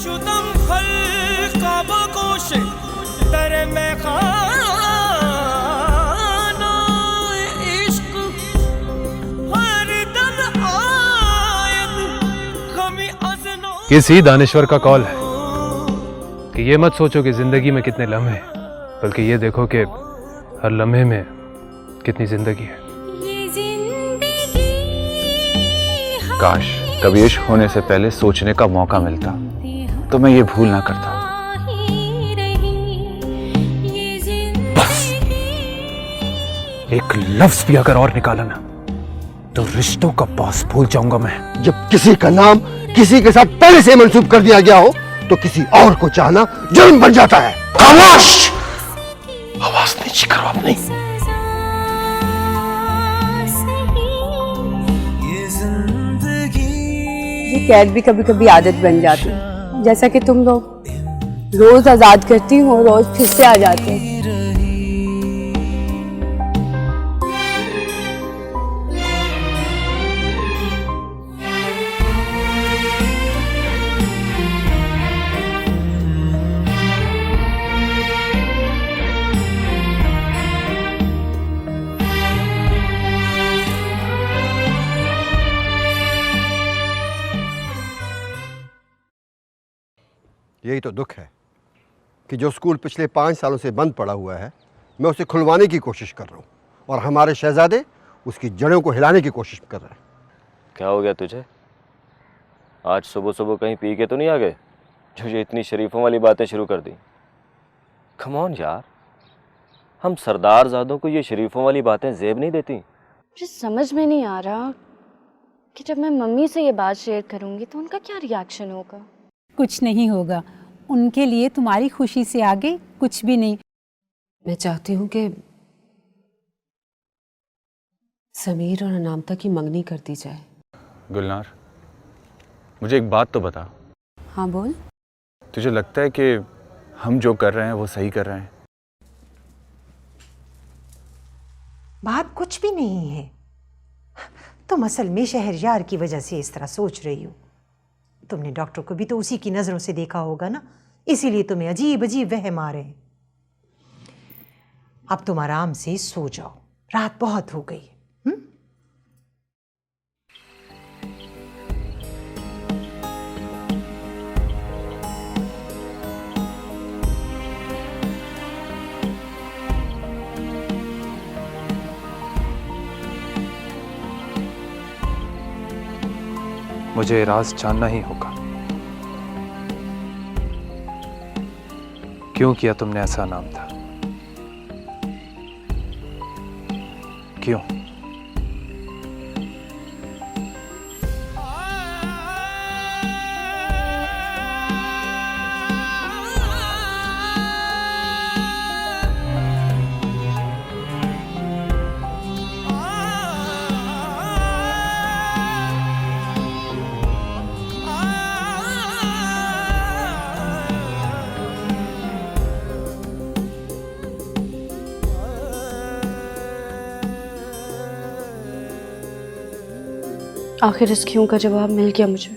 शुदम खल्का बगोश दर में खाना इश्क हर दम आयत कमी अज़नो। किसी दानिश्वर का कॉल है कि ये मत सोचो कि जिंदगी में कितने लम्हे, बल्कि ये देखो कि हर लम्हे में कितनी जिंदगी है। काश कभी इश्क होने से पहले सोचने का मौका मिलता तो मैं ये भूल ना करता। बस एक लफ्ज भी अगर और निकाला ना तो रिश्तों का बॉस भूल जाऊंगा मैं। जब किसी का नाम किसी के साथ पहले से मंसूब कर दिया गया हो तो किसी और को चाहना जुर्म बन जाता है। खामोश! आवाज नीची करो अपनी। ये कैद भी कभी कभी आदत बन जाती है, जैसा कि तुम लोग रोज आजाद करती हो, रोज फिर से आ जाते हैं। यही तो दुख है कि जो स्कूल पिछले 5 सालों से बंद पड़ा हुआ है, मैं उसे खुलवाने की कोशिश कर रहा हूँ और हमारे शहजादे उसकी जड़ों को हिलाने की कोशिश कर रहे हैं। क्या हो गया तुझे? आज सुबह सुबह कहीं पी के तो नहीं आ गए जो ये इतनी शरीफों वाली बातें शुरू कर दी? कम ऑन यार, हम सरदार ज़ादों को ये शरीफों वाली बातें ज़ेब नहीं देती। मुझे समझ में नहीं आ रहा कि जब मैं मम्मी से ये बात शेयर करूंगी तो उनका क्या रिएक्शन होगा। कुछ नहीं होगा, उनके लिए तुम्हारी खुशी से आगे कुछ भी नहीं। मैं चाहती हूँ कि समीर और अनामिका की मंगनी कर दी जाए। गुलनार, मुझे एक बात तो बता। हाँ बोल। तुझे लगता है कि हम जो कर रहे हैं वो सही कर रहे हैं? बात कुछ भी नहीं है। तुम असल में शहरयार की वजह से इस तरह सोच रही हो। तुमने डॉक्टर को भी तो उसी की नजरों से देखा होगा ना, इसीलिए तुम्हें अजीब अजीब वहम आ रहे हैं। अब तुम आराम से सो जाओ, रात बहुत हो गई है। मुझे राज जानना ही होगा। क्यों किया तुमने ऐसा नाम था? क्यों? आखिर इस क्यों का जवाब मिल गया मुझे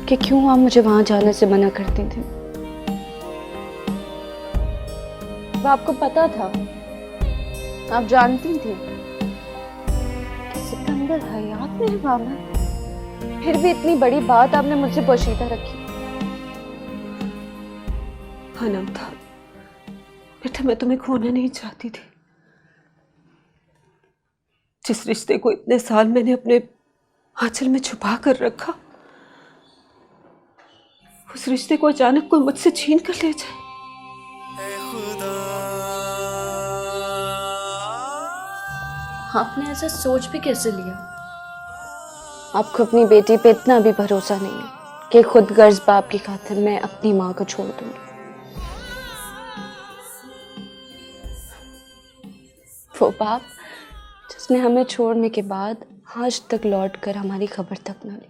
कि क्यों आप मुझे वहां जाने से मना करती थी। वो आपको पता था, आप जानती थी कि सिकंदर हयात में है बाबा, फिर भी इतनी बड़ी बात आपने मुझसे पोशीदा रखी। हाँ अनामिका, बेटा मैं तुम्हें खोना नहीं चाहती थी। जिस रिश्ते को इतने साल मैंने अपने आंचल में छुपा कर रखा, उस रिश्ते को अचानक कोई मुझसे छीन कर ले जाए। आपने ऐसा सोच भी कैसे लिया? आपको अपनी बेटी पे इतना भी भरोसा नहीं है कि खुद गर्ज बाप की खातिर मैं अपनी माँ को छोड़ दूंगी। वो बाप जिसने हमें छोड़ने के बाद आज तक लौट कर हमारी खबर तक न ली।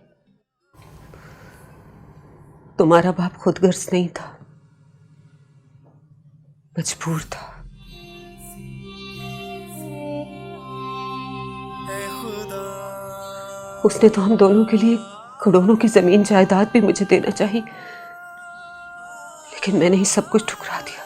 तुम्हारा बाप खुदगर्ज नहीं था, मजबूर था। उसने तो हम दोनों के लिए करोड़ों की जमीन जायदाद भी मुझे देना चाहिए, लेकिन मैंने ही सब कुछ ठुकरा दिया।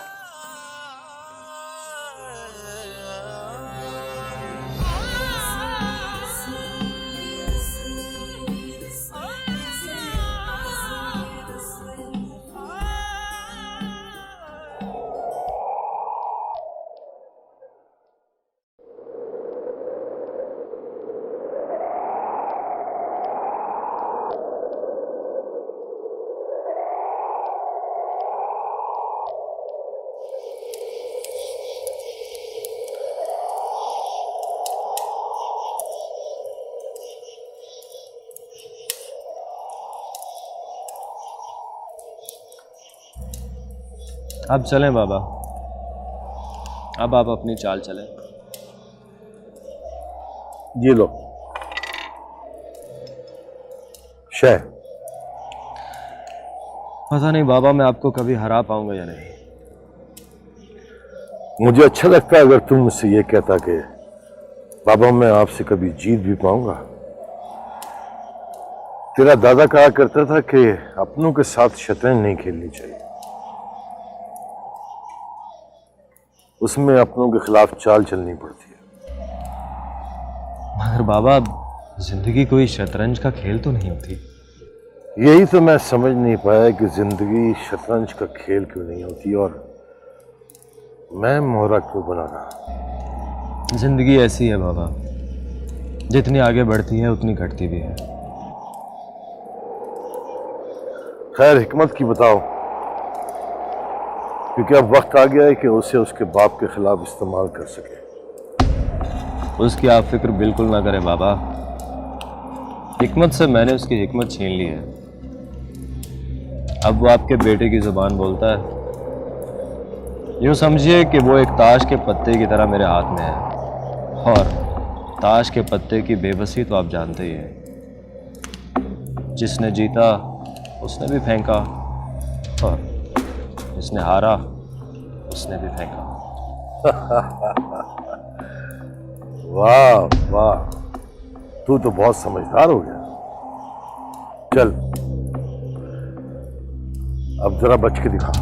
अब चलें बाबा, अब आप अपनी चाल चलें। ये लो शह। पता नहीं बाबा मैं आपको कभी हरा पाऊंगा या नहीं। मुझे अच्छा लगता है अगर तुम मुझसे ये कहता कि बाबा मैं आपसे कभी जीत भी पाऊंगा। तेरा दादा कहा करता था कि अपनों के साथ शतरंज नहीं खेलनी चाहिए, उसमें अपनों के खिलाफ चाल चलनी पड़ती है। मगर बाबा जिंदगी कोई शतरंज का खेल तो नहीं होती। यही तो मैं समझ नहीं पाया कि जिंदगी शतरंज का खेल क्यों नहीं होती और मैं मोहरा क्यों बना रहा। जिंदगी ऐसी है बाबा, जितनी आगे बढ़ती है उतनी घटती भी है। खैर हिकमत की बताओ, क्योंकि अब वक्त आ गया है कि उसे उसके बाप के खिलाफ इस्तेमाल कर सके। उसकी आप फिक्र बिल्कुल ना करें बाबा, हिकमत से मैंने उसकी हिकमत छीन ली है। अब वो आपके बेटे की जुबान बोलता है। यूँ समझिए कि वो एक ताश के पत्ते की तरह मेरे हाथ में है, और ताश के पत्ते की बेबसी तो आप जानते ही हैं। जिसने जीता उसने भी फेंका, और जिसने हारा उसने भी फेंका। वाह वाह, तू तो बहुत समझदार हो गया। चल अब जरा बच के दिखा।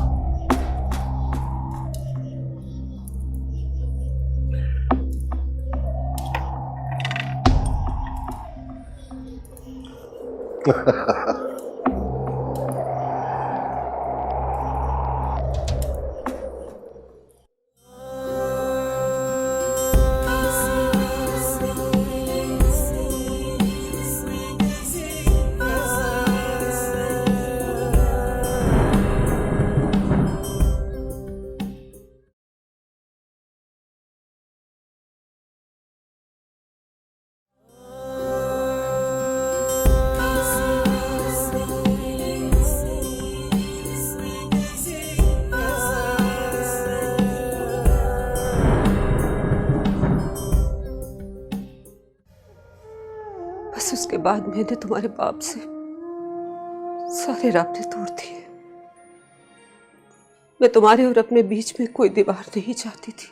बस उसके बाद मैंने तुम्हारे बाप से सारे राब्ते तोड़ दिए। मैं तुम्हारे और अपने बीच में कोई दीवार नहीं चाहती थी,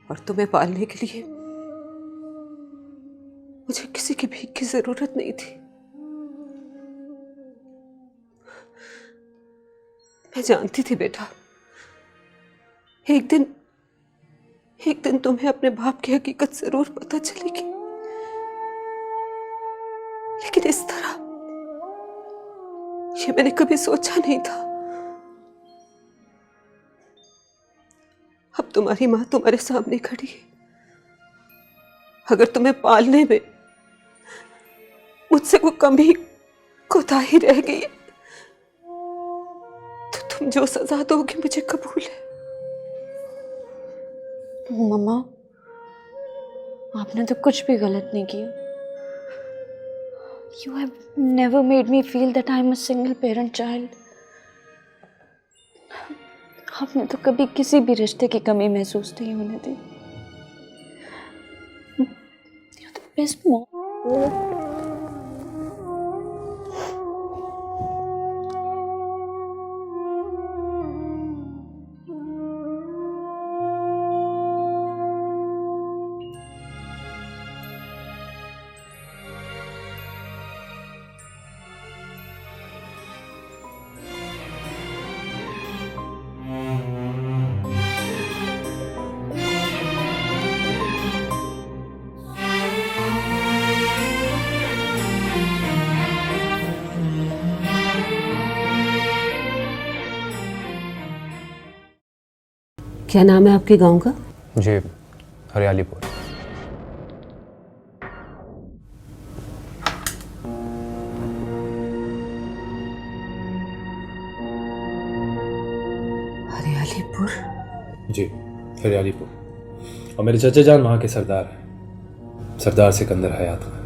और तुम्हें पालने के लिए मुझे किसी की भीख की जरूरत नहीं थी। मैं जानती थी बेटा, एक दिन तुम्हें अपने बाप की हकीकत जरूर पता चलेगी, लेकिन इस तरह ये मैंने कभी सोचा नहीं था। अब तुम्हारी मां तुम्हारे सामने खड़ी है। अगर तुम्हें पालने में मुझसे कोई कमी कोताही रह गई तो तुम जो सजा दोगे मुझे कबूल है। मम्मा, आपने तो कुछ भी गलत नहीं किया। You have never made me feel that I'm a single parent child. आपने तो कभी किसी भी रिश्ते की कमी महसूस नहीं होने दी। You're the best mom. क्या नाम है आपके गांव का? जी, हरियालीपुर। हरियालीपुर? जी, हरियालीपुर। और मेरे चचा जान वहाँ के सरदार हैं, सरदार सिकंदर हयात खान।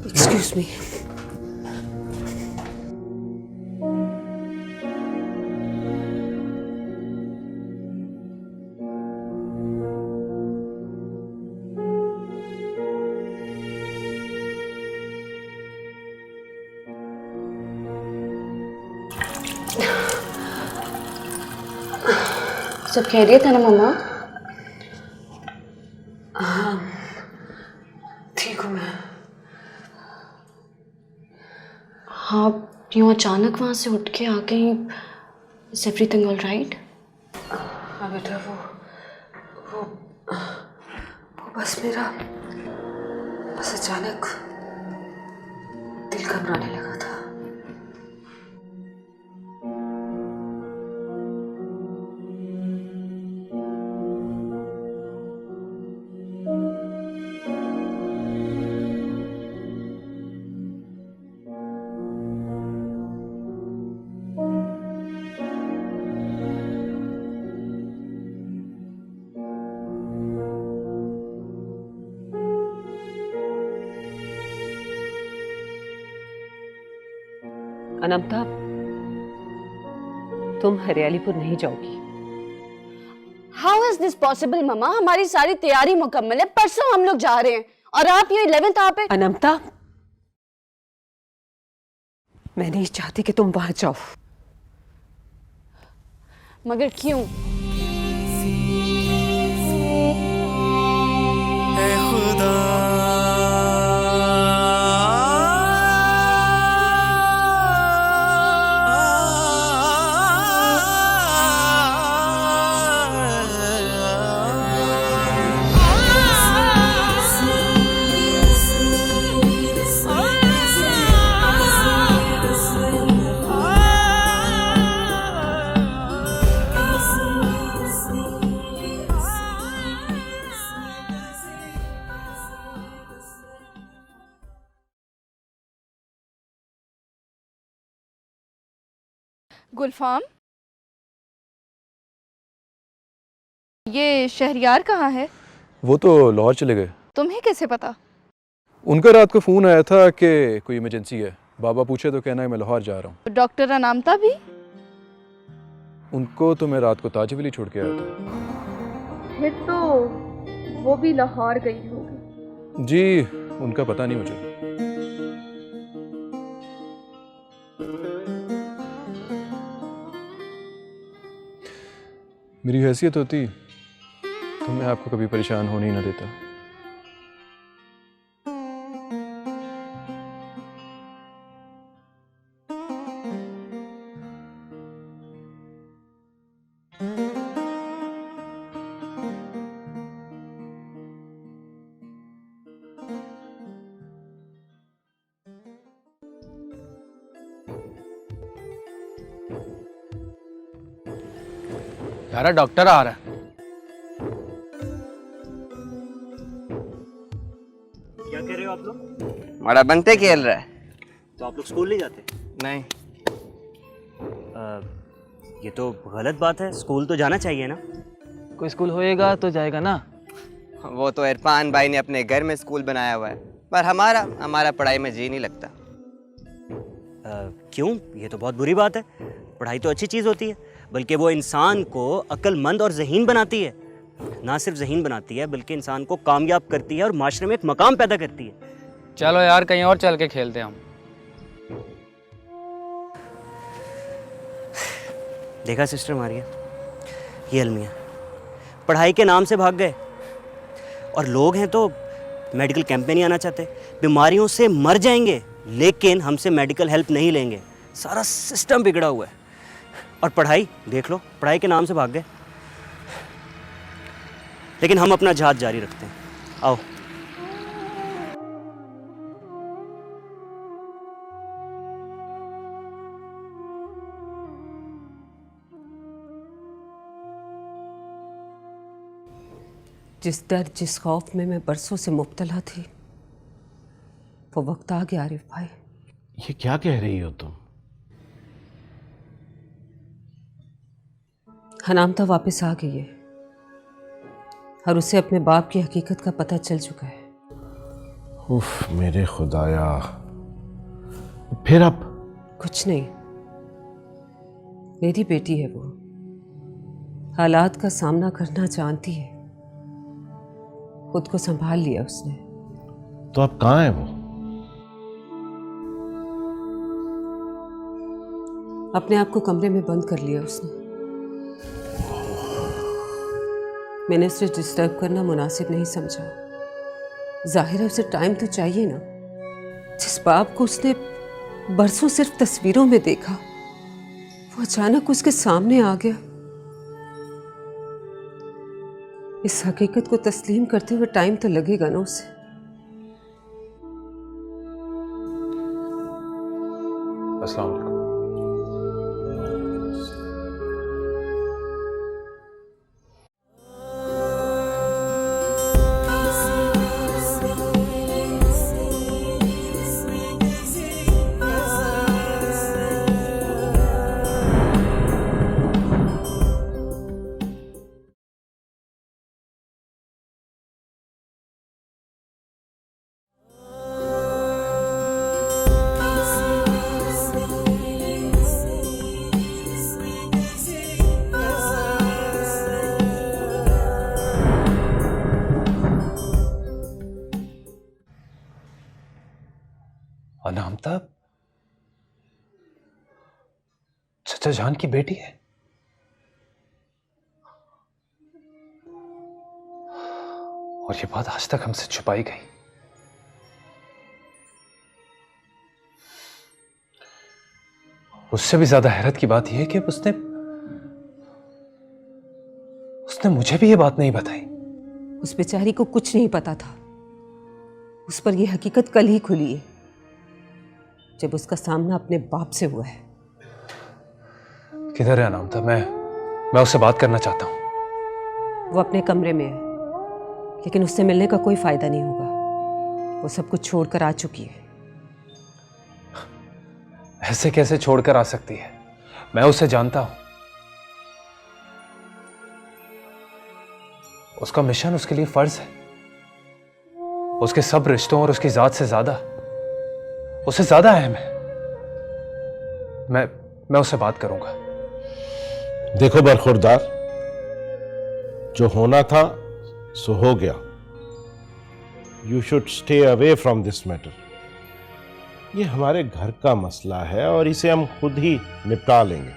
Excuse me. सब खैरियत है ना मम्मा? हाँ, ठीक हूँ मैं। हाँ, यूँ अचानक वहाँ से उठ के आ गई। Is everything all right? हाँ बेटा, वो बस मेरा बस अचानक दिल घबराने लगा था। अनंता, तुम हरियालीपुर नहीं जाओगी। हाउ इज दिस पॉसिबल मम्मा? हमारी सारी तैयारी मुकम्मल है, परसों हम लोग जा रहे हैं और आप ये 11th आप पे। अनंता, मैं नहीं चाहती कि तुम वहां जाओ। मगर क्यों? ऐ खुदा गुलफाम, ये शहरियार कहाँ है? वो तो लाहौर चले गए। तुम्हें कैसे पता? उनका रात को फ़ोन आया था कि कोई इमरजेंसी है। बाबा पूछे तो कहना है मैं लाहौर जा रहा हूँ। डॉक्टर अनामता भी? उनको तो मैं रात को ताजवली छोड़ के आया था। फिर तो वो भी लाहौर गई होगी। जी, उनका पता नहीं मुझे। मेरी हैसियत होती तो मैं आपको कभी परेशान होने ही ना देता। यार डॉक्टर आ रहा है। क्या कह रहे हो आप लोग? हमारा बनते खेल रहा है। तो आप लोग स्कूल नहीं जाते? नहीं। ये तो गलत बात है, स्कूल तो जाना चाहिए ना। कोई स्कूल होएगा तो जाएगा ना। वो तो इरफान भाई ने अपने घर में स्कूल बनाया हुआ है, पर हमारा पढ़ाई में जी नहीं लगता। क्यों? ये तो बहुत बुरी बात है। पढ़ाई तो अच्छी चीज़ होती है, बल्कि वो इंसान को अक्लमंद और ज़हीन बनाती है। ना सिर्फ ज़हीन बनाती है बल्कि इंसान को कामयाब करती है और माशरे में एक मकाम पैदा करती है। चलो यार कहीं और चल के खेलते हैं हम। देखा सिस्टर मारिया, ये अलमिया पढ़ाई के नाम से भाग गए, और लोग हैं तो मेडिकल कैंप में नहीं आना चाहते, बीमारियों से मर जाएंगे लेकिन हमसे मेडिकल हेल्प नहीं लेंगे। सारा सिस्टम बिगड़ा हुआ है। और पढ़ाई देख लो, पढ़ाई के नाम से भाग गए, लेकिन हम अपना जहाद जारी रखते हैं। आओ। जिस डर जिस खौफ में मैं बरसों से मुब्तला थी, वो वक्त आ गया आरिफ भाई। ये क्या कह रही हो तुम? हनामता वापस आ गई है और उसे अपने बाप की हकीकत का पता चल चुका है। उफ मेरे खुदाया, फिर अब? कुछ नहीं, मेरी बेटी है वो, हालात का सामना करना जानती है, खुद को संभाल लिया उसने। तो अब कहाँ है वो? अपने आप को कमरे में बंद कर लिया उसने। मैंने उसे डिस्टर्ब करना मुनासिब नहीं समझा। जाहिर है उसे टाइम तो चाहिए ना। जिस बाप को उसने बरसों सिर्फ तस्वीरों में देखा, वो अचानक उसके सामने आ गया। इस हकीकत को तस्लीम करते हुए टाइम तो लगेगा ना उसे। अस्सलाम वालेकुम। अनामता चचा जान की बेटी है? और ये बात आज तक हमसे छुपाई गई। उससे भी ज्यादा हैरत की बात यह है कि उसने मुझे भी ये बात नहीं बताई। उस बेचारी को कुछ नहीं पता था। उस पर यह हकीकत कल ही खुली है, जब उसका सामना अपने बाप से हुआ है। किधर है अनामता? मैं उससे बात करना चाहता हूं। वो अपने कमरे में है, लेकिन उससे मिलने का कोई फायदा नहीं होगा। वो सब कुछ छोड़कर आ चुकी है। ऐसे कैसे छोड़कर आ सकती है? मैं उसे जानता हूं। उसका मिशन उसके लिए फर्ज है। उसके सब रिश्तों और उसकी जात से ज्यादा उससे ज्यादा अहम है। मैं उससे बात करूंगा। देखो बरखुरदार, जो होना था सो हो गया। You should stay away from this matter. ये हमारे घर का मसला है और इसे हम खुद ही निपटा लेंगे।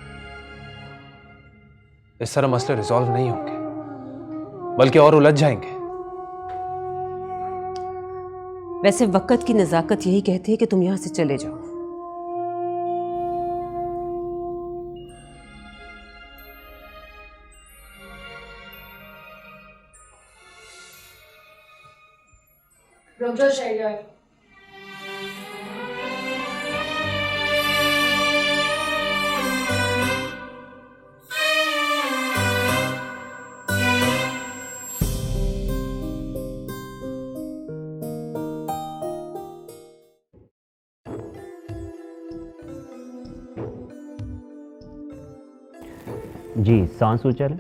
इस तरह मसले रिजॉल्व नहीं होंगे, बल्कि और उलझ जाएंगे। वैसे वक्त की नजाकत यही कहती है कि तुम यहां से चले जाओ। रुक जाओ शहरयार। जी, सांस ऊंचा लें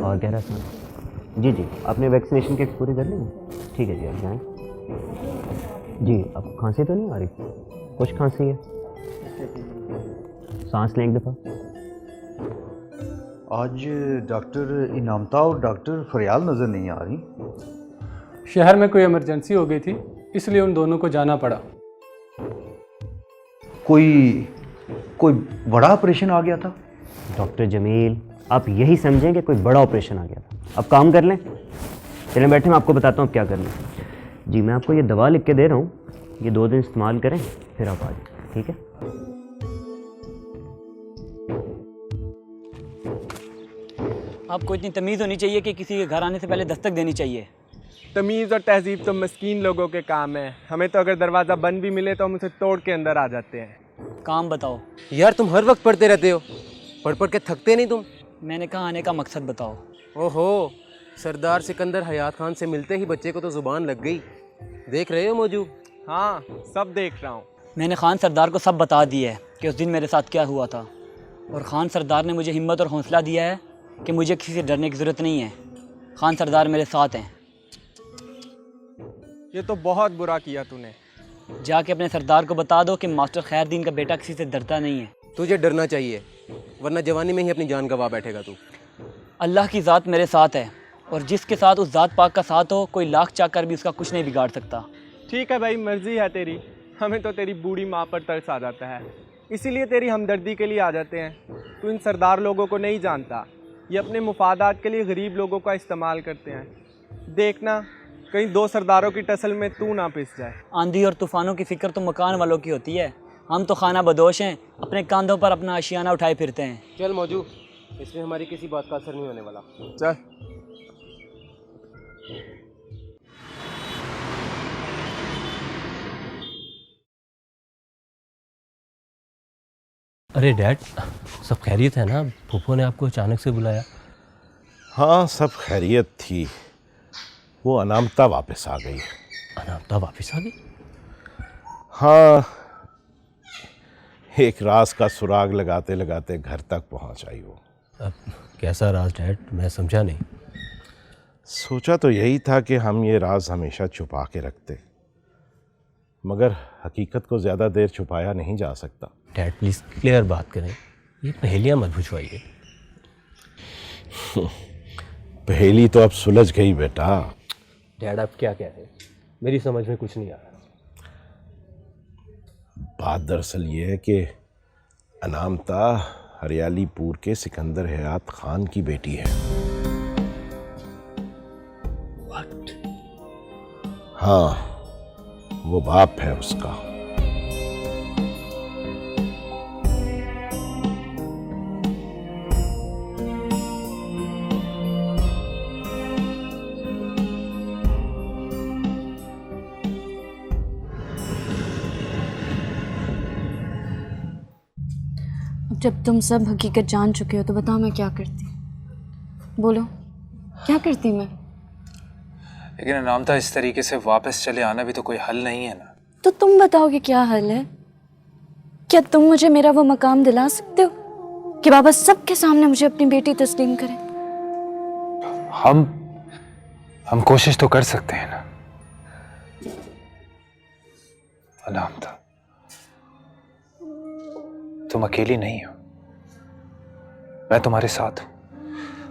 और गहरा सांस। जी जी, आपने वैक्सीनेशन किट्स पूरी कर ली? ठीक है जी, आप जाएँ। जी, अब खांसी तो नहीं आ रही? कुछ खांसी है? सांस लें एक दफ़ा। आज डॉक्टर इनामता और डॉक्टर फरियाल नज़र नहीं आ रही। शहर में कोई इमरजेंसी हो गई थी, इसलिए उन दोनों को जाना पड़ा। कोई बड़ा ऑपरेशन आ गया था? डॉक्टर जमील, आप यही समझें कि कोई बड़ा ऑपरेशन आ गया था। अब काम कर लें। चलें बैठे, मैं आपको बताता हूँ क्या करना है। जी, मैं आपको ये दवा लिख के दे रहा हूँ, ये 2 दिन इस्तेमाल करें, फिर आप आ जाए। ठीक है? आपको इतनी तमीज़ होनी चाहिए कि किसी के घर आने से पहले दस्तक देनी चाहिए। तमीज़ और तहजीब तो मस्कीन लोगों के काम है। हमें तो अगर दरवाज़ा बंद भी मिले तो हम उसे तोड़ के अंदर आ जाते हैं। काम बताओ। यार तुम हर वक्त पढ़ते रहते हो, पढ़ पढ़ के थकते नहीं तुम? मैंने कहा आने का मकसद बताओ। ओहो, सरदार सिकंदर हयात खान से मिलते ही बच्चे को तो जुबान लग गई। देख रहे हो मौजू? हाँ, सब देख रहा हूँ। मैंने खान सरदार को सब बता दिया है कि उस दिन मेरे साथ क्या हुआ था, और खान सरदार ने मुझे हिम्मत और हौसला दिया है कि मुझे किसी से डरने की ज़रूरत नहीं है। खान सरदार मेरे साथ हैं। ये तो बहुत बुरा किया तूने। जाके अपने सरदार को बता दो कि मास्टर खैरदीन का बेटा किसी से डरता नहीं है। तुझे डरना चाहिए, वरना जवानी में ही अपनी जान गंवा बैठेगा तू। अल्लाह की ज़ात मेरे साथ है, और जिसके साथ उस ज़ात पाक का साथ हो, कोई लाख चाह कर भी उसका कुछ नहीं बिगाड़ सकता। ठीक है भाई, मर्जी है तेरी। हमें तो तेरी बूढ़ी माँ पर तरस आ जाता है, इसीलिए तेरी हमदर्दी के लिए आ जाते हैं। तू इन सरदार लोगों को नहीं जानता, ये अपने मुफादात के लिए गरीब लोगों का इस्तेमाल करते हैं। देखना कहीं दो सरदारों की टसल में तू ना पिस जाए। आंधी और तूफ़ानों की फ़िक्र तो मकान वालों की होती है, हम तो खाना बदोश हैं, अपने कंधों पर अपना आशियाना उठाए फिरते हैं। चल मौजू, इसमें हमारी किसी बात का असर नहीं होने वाला। चल। अरे डैड, सब खैरियत है ना? फूफो ने आपको अचानक से बुलाया? हाँ, सब खैरियत थी। वो अनामता वापस आ गई। अनामता वापस आ गई? हाँ, एक राज का सुराग लगाते लगाते घर तक पहुंच आई वो। अब कैसा राज डैड? मैं समझा नहीं। सोचा तो यही था कि हम ये राज हमेशा छुपा के रखते, मगर हकीकत को ज़्यादा देर छुपाया नहीं जा सकता। डैड प्लीज़ क्लियर बात करें, ये पहेलियाँ मत बुझवाइए। पहेली तो अब सुलझ गई बेटा। डैड आप क्या कह रहे हैं? मेरी समझ में कुछ नहीं आ रहा। बात दरअसल ये है कि अनामता हरियालीपुर के सिकंदर हयात खान की बेटी है। What? हाँ, वो बाप है उसका। जब तुम सब हकीकत जान चुके हो तो बताओ मैं क्या करती? बोलो, क्या करती मैं? लेकिन अनामता, इस तरीके से वापस चले आना भी तो कोई हल नहीं है ना। तो तुम बताओ कि क्या हल है? क्या तुम मुझे मेरा वो मकाम दिला सकते हो कि बाबा सबके सामने मुझे अपनी बेटी तस्लीम करे? हम कोशिश तो कर सकते हैं ना अनामता। तुम अकेली नहीं हो, मैं तुम्हारे साथ हूं,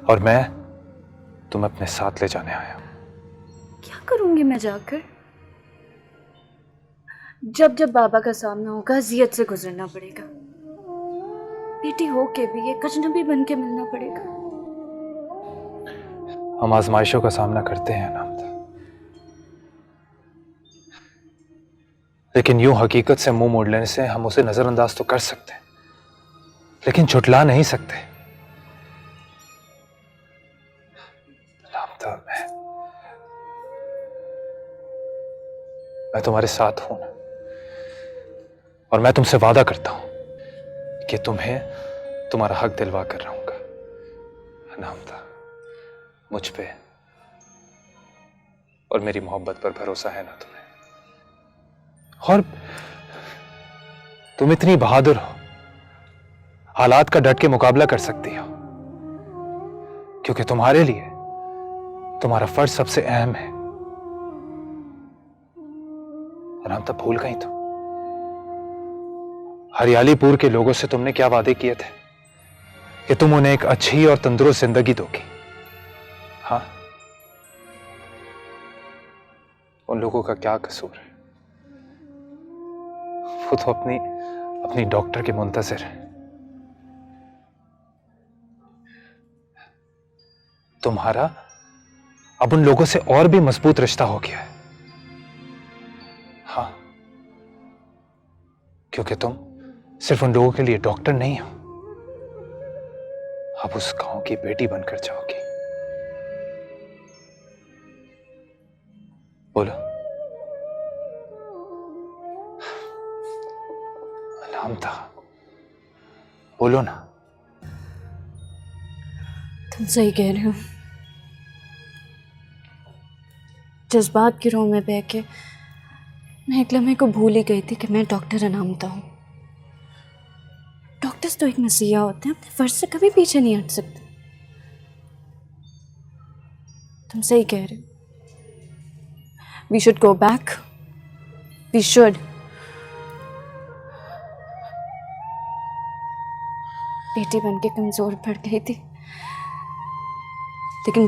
और मैं तुम्हें अपने साथ ले जाने आया हूं। क्या करूंगी मैं जाकर? जब जब बाबा का सामना होगा अजियत से गुजरना पड़ेगा। बेटी हो के भी एक अजनबी बन के मिलना पड़ेगा। हम आजमाइशों का सामना करते हैं अनामता, लेकिन यूं हकीकत से मुंह मोड़ लेने से हम उसे नजरअंदाज तो कर सकते हैं, लेकिन झुठला नहीं सकते। अनामता, मैं तुम्हारे साथ हूं ना, और मैं तुमसे वादा करता हूं कि तुम्हें तुम्हारा हक दिलवा कर रहूंगा। अनामता, मुझ पे और मेरी मोहब्बत पर भरोसा है ना तुम्हें? और तुम इतनी बहादुर हो, हालात का डट के मुकाबला कर सकती हो, क्योंकि तुम्हारे लिए तुम्हारा फर्ज सबसे अहम है। अनामता, भूल गई तुम? हरियालीपुर के लोगों से तुमने क्या वादे किए थे कि तुम उन्हें एक अच्छी और तंदुरुस्त जिंदगी दोगी? हाँ, उन लोगों का क्या कसूर है? वो तो अपनी डॉक्टर के मुंतजिर है। तुम्हारा अब उन लोगों से और भी मजबूत रिश्ता हो गया है। हाँ, क्योंकि तुम सिर्फ उन लोगों के लिए डॉक्टर नहीं हो, अब उस गांव की बेटी बनकर जाओगी। बोलो अनामता, बोलो ना। तुम सही कह रहे हो, जज्बात की रोह में बह के मैं एक लम्हे को भूल ही गई थी कि मैं डॉक्टर अनामिता हूँ। डॉक्टर्स तो एक मसीहा होते हैं, अपने फर्ज से कभी पीछे नहीं हट सकते। तुम सही कह रहे हो। We should go back, we should. बेटी बन के कमजोर पड़ गई थी, लेकिन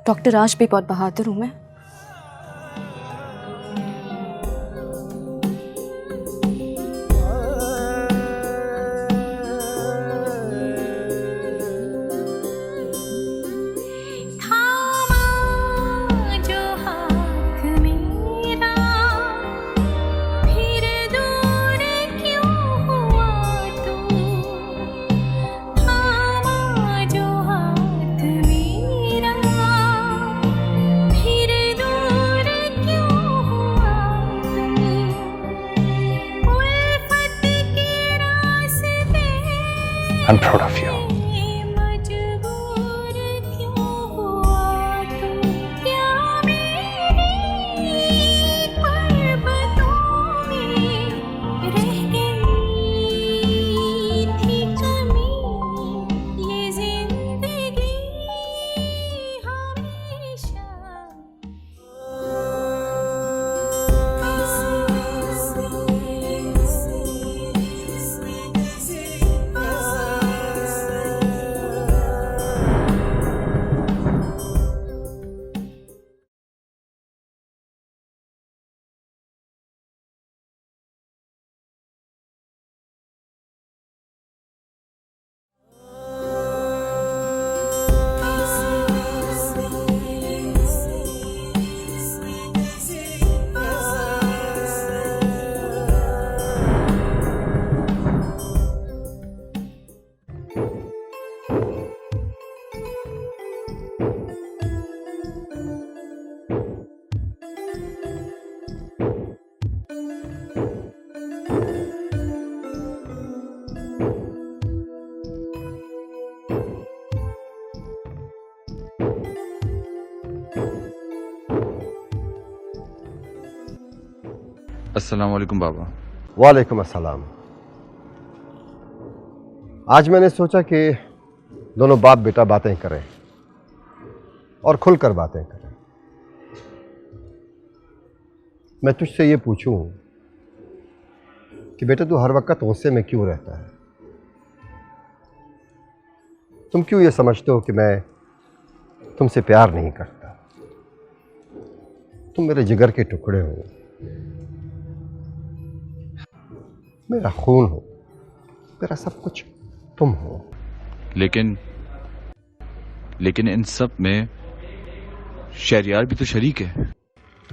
डॉक्टर आज भी बहुत बहादुर हूं मैं। I'm proud of you. अस्सलाम वालेकुम बाबा। वालेकुम अस्सलाम। आज मैंने सोचा कि दोनों बाप बेटा बातें करें और खुलकर बातें करें। मैं तुझसे ये पूछूं कि बेटा तू हर वक्त गुस्से में क्यों रहता है? तुम क्यों ये समझते हो कि मैं तुमसे प्यार नहीं करता? तुम मेरे जिगर के टुकड़े हो, मेरा खून हो, मेरा सब कुछ तुम हो। लेकिन इन सब में शहरयार भी तो शरीक है।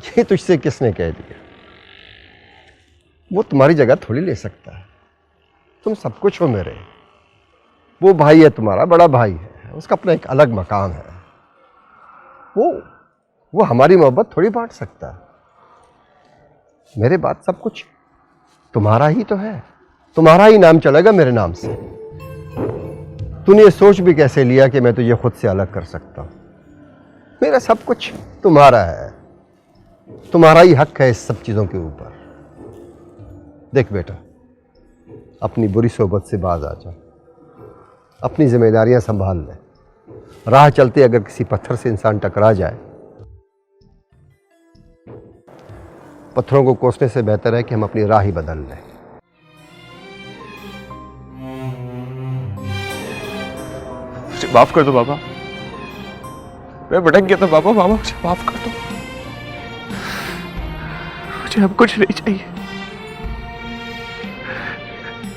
ये तुझसे किसने कह दिया? वो तुम्हारी जगह थोड़ी ले सकता है। तुम सब कुछ हो मेरे। वो भाई है तुम्हारा, बड़ा भाई है, उसका अपना एक अलग मकाम है। वो हमारी मोहब्बत थोड़ी बांट सकता है। मेरे बाद सब कुछ तुम्हारा ही तो है, तुम्हारा ही नाम चलेगा मेरे नाम से। तूने ये सोच भी कैसे लिया कि मैं तुझे खुद से अलग कर सकता हूं? मेरा सब कुछ तुम्हारा है, तुम्हारा ही हक है इस सब चीजों के ऊपर। देख बेटा, अपनी बुरी सोबत से बाज आ जा, अपनी जिम्मेदारियां संभाल ले। राह चलते अगर किसी पत्थर से इंसान टकरा जाए, पत्थरों को कोसने से बेहतर है कि हम अपनी राह ही बदल लें। मुझे माफ कर दो बाबा, मैं भटक गया था बाबा। मुझे माफ कर दो, मुझे अब कुछ नहीं चाहिए।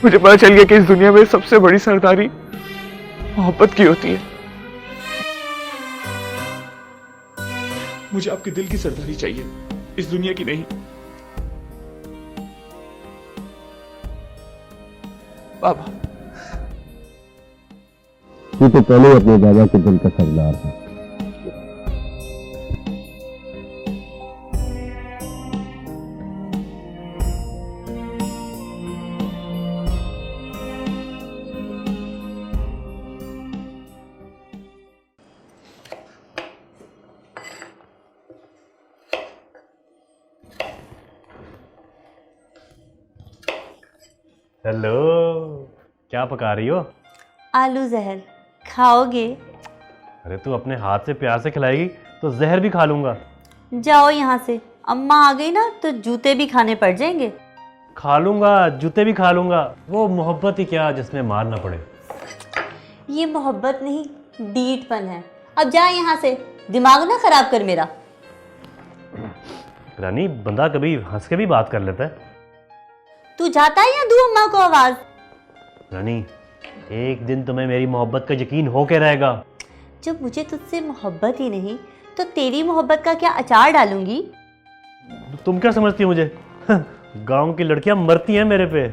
मुझे पता चल गया कि इस दुनिया में सबसे बड़ी सरदारी मोहब्बत की होती है। मुझे आपके दिल की सरदारी चाहिए, इस दुनिया की नहीं। बाबा, तू तो पहले अपने दादा के दिल का सरदार है। हेलो, क्या पका रही हो? आलू जहर खाओगे? अरे तू अपने हाथ से प्यार से खिलाएगी तो जहर भी खा लूंगा। जाओ यहाँ से, अम्मा आ गई ना तो जूते भी खाने पड़ जाएंगे। खा लूंगा, जूते भी खा लूंगा। वो मोहब्बत ही क्या जिसमें मार ना पड़े। ये मोहब्बत नहीं, डीठपन है। अब जा यहाँ से, दिमाग ना खराब कर मेरा। रानी, बंदा कभी हंस के भी बात कर लेता है। तू जाता है या दूँ अम्मा को आवाज? रानी, एक दिन तुम्हें मेरी मोहब्बत का यकीन हो के रहेगा। जब मुझे तुझसे मोहब्बत ही नहीं तो तेरी मोहब्बत का क्या अचार डालूंगी? तुम क्या समझती हो मुझे? गांव की लड़कियां मरती हैं मेरे पे।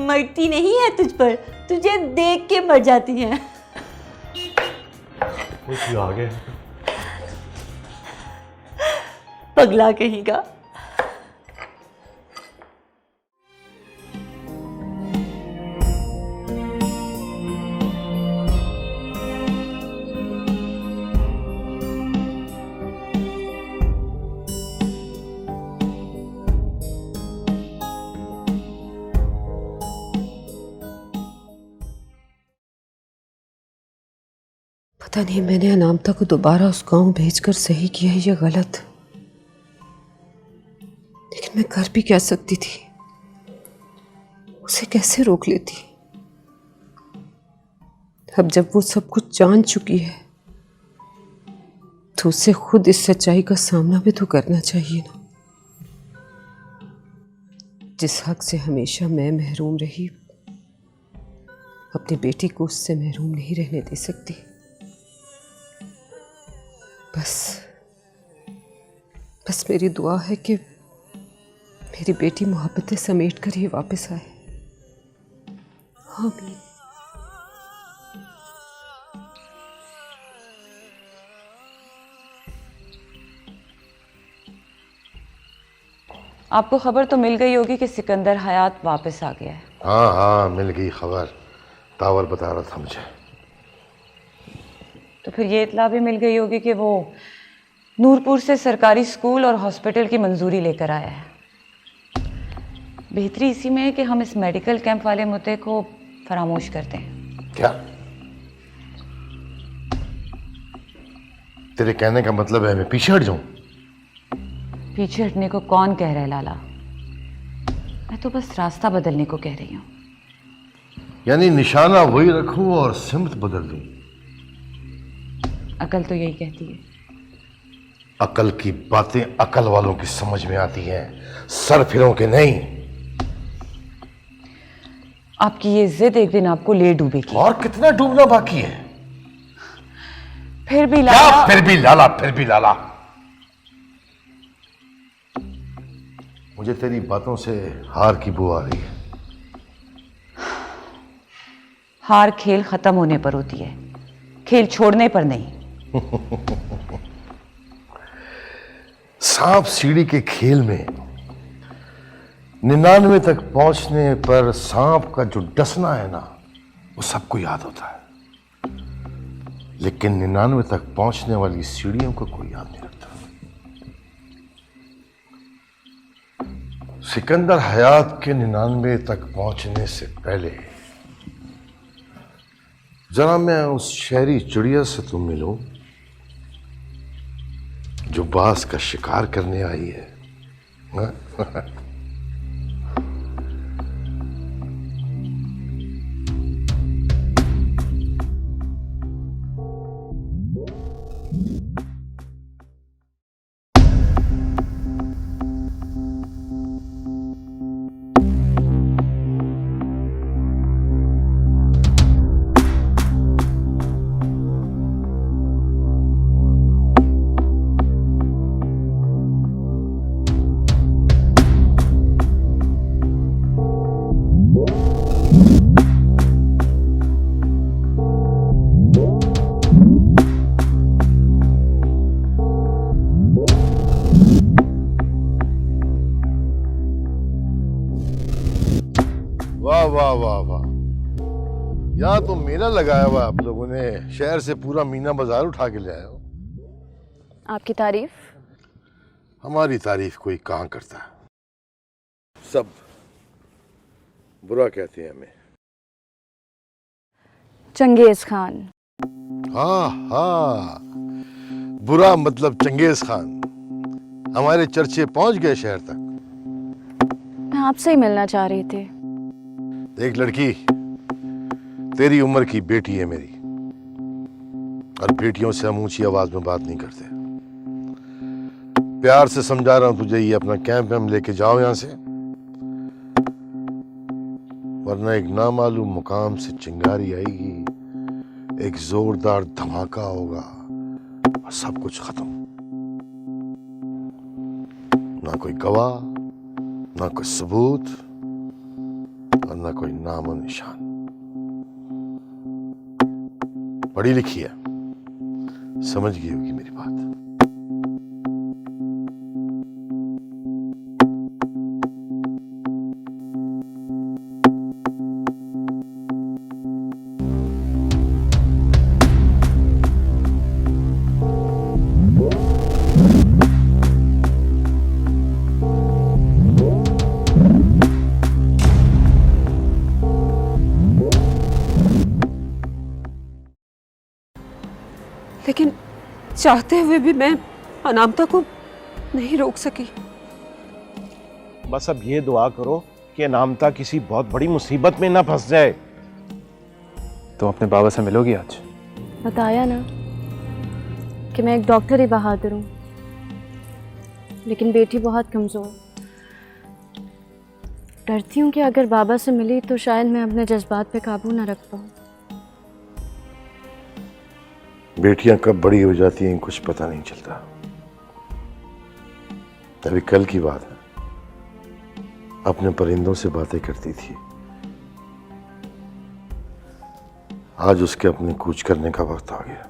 मरती नहीं है तुझ पर, तुझे देख के मर जाती हैं। कुछ आगे पगला कहीं का। पता नहीं मैंने अनामिका को दोबारा उस गांव भेजकर सही किया या गलत, लेकिन मैं कर भी क्या सकती थी? उसे कैसे रोक लेती? अब जब वो सब कुछ जान चुकी है तो उसे खुद इस सच्चाई का सामना भी तो करना चाहिए ना। जिस हक से हमेशा मैं महरूम रही, अपनी बेटी को उससे महरूम नहीं रहने दे सकती। बस मेरी दुआ है कि मेरी बेटी मोहब्बतें समेट कर ही वापस आए। आमीन। आपको खबर तो मिल गई होगी कि सिकंदर हयात वापस आ गया है। हाँ हाँ, मिल गई खबर। तावर बता रहा था मुझे। तो फिर ये इत्ला भी मिल गई होगी कि वो नूरपुर से सरकारी स्कूल और हॉस्पिटल की मंजूरी लेकर आया है। बेहतरी इसी में है कि हम इस मेडिकल कैंप वाले मुद्दे को फरामोश करते हैं। क्या तेरे कहने का मतलब है मैं पीछे हट जाऊं? पीछे हटने को कौन कह रहा है लाला? मैं तो बस रास्ता बदलने को कह रही हूँ। यानी निशाना वही रखूं और सिमत बदल दूं? अकल तो यही कहती है। अकल की बातें अकल वालों की समझ में आती हैं, सरफिरों के नहीं। आपकी ये जिद एक दिन आपको ले डूबेगी। और कितना डूबना बाकी है? फिर भी लाला। क्या फिर भी लाला? फिर भी लाला? मुझे तेरी बातों से हार की बू आ रही है। हार खेल खत्म होने पर होती है, खेल छोड़ने पर नहीं। सांप सीढ़ी के खेल में 99 तक पहुंचने पर सांप का जो डसना है ना, वो सबको याद होता है, लेकिन 99 तक पहुंचने वाली सीढ़ियों को कोई याद नहीं रखता। सिकंदर हयात के 99 तक पहुंचने से पहले जरा मैं उस शहरी चिड़िया से तो मिलूं जो बास का शिकार करने आई है। हाँ? वाह वाह वाह वाह, यहाँ तो मेला लगाया हुआ आप लोगों ने। शहर से पूरा मीना बाजार उठा के ले आए हो। आपकी तारीफ? हमारी तारीफ कोई कहाँ करता है। सब बुरा कहते हैं हमें। Genghis Khan. हाँ हाँ, बुरा मतलब चंगेज खान। हमारे चर्चे पहुंच गए शहर तक। मैं आपसे ही मिलना चाह रही थी। देख लड़की, तेरी उम्र की बेटी है मेरी, और बेटियों से हम ऊंची आवाज में बात नहीं करते। प्यार से समझा रहा हूं तुझे, ये अपना कैंप में लेके जाओ यहां से, वरना एक नामालूम मुकाम से चिंगारी आएगी, एक जोरदार धमाका होगा और सब कुछ खत्म। ना कोई गवाह, ना कोई सबूत और ना कोई नाम और निशान। पढ़ी लिखी है, समझ गई होगी मेरी बात। लेकिन चाहते हुए भी मैं अनामिका को नहीं रोक सकी। बस अब ये दुआ करो कि अनामिका किसी बहुत बड़ी मुसीबत में ना फंस जाए। तुम अपने बाबा से मिलोगी आज? बताया ना कि मैं एक डॉक्टर ही बहादुर हूँ, लेकिन बेटी बहुत कमज़ोर। डरती हूँ कि अगर बाबा से मिली तो शायद मैं अपने जज्बात पे काबू ना रख पाऊँ। बेटियां कब बड़ी हो जाती हैं कुछ पता नहीं चलता। अभी कल की बात है, अपने परिंदों से बातें करती थी। आज उसके अपने कूच करने का वक्त आ गया।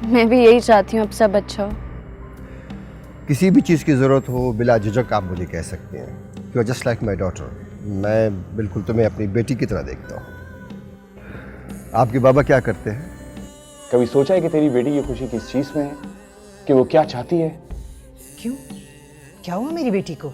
मैं भी यही चाहती हूँ अब सब अच्छा हो। किसी भी चीज़ की ज़रूरत हो बिला झिझक आप मुझे कह सकते हैं। You are just like my daughter. मैं बिल्कुल तुम्हें अपनी बेटी की तरह देखता हूँ। आपके बाबा क्या करते हैं? कभी सोचा है कि तेरी बेटी की खुशी किस चीज में है, कि वो क्या चाहती है? क्यों, क्या हुआ मेरी बेटी को?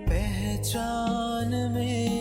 पहचान में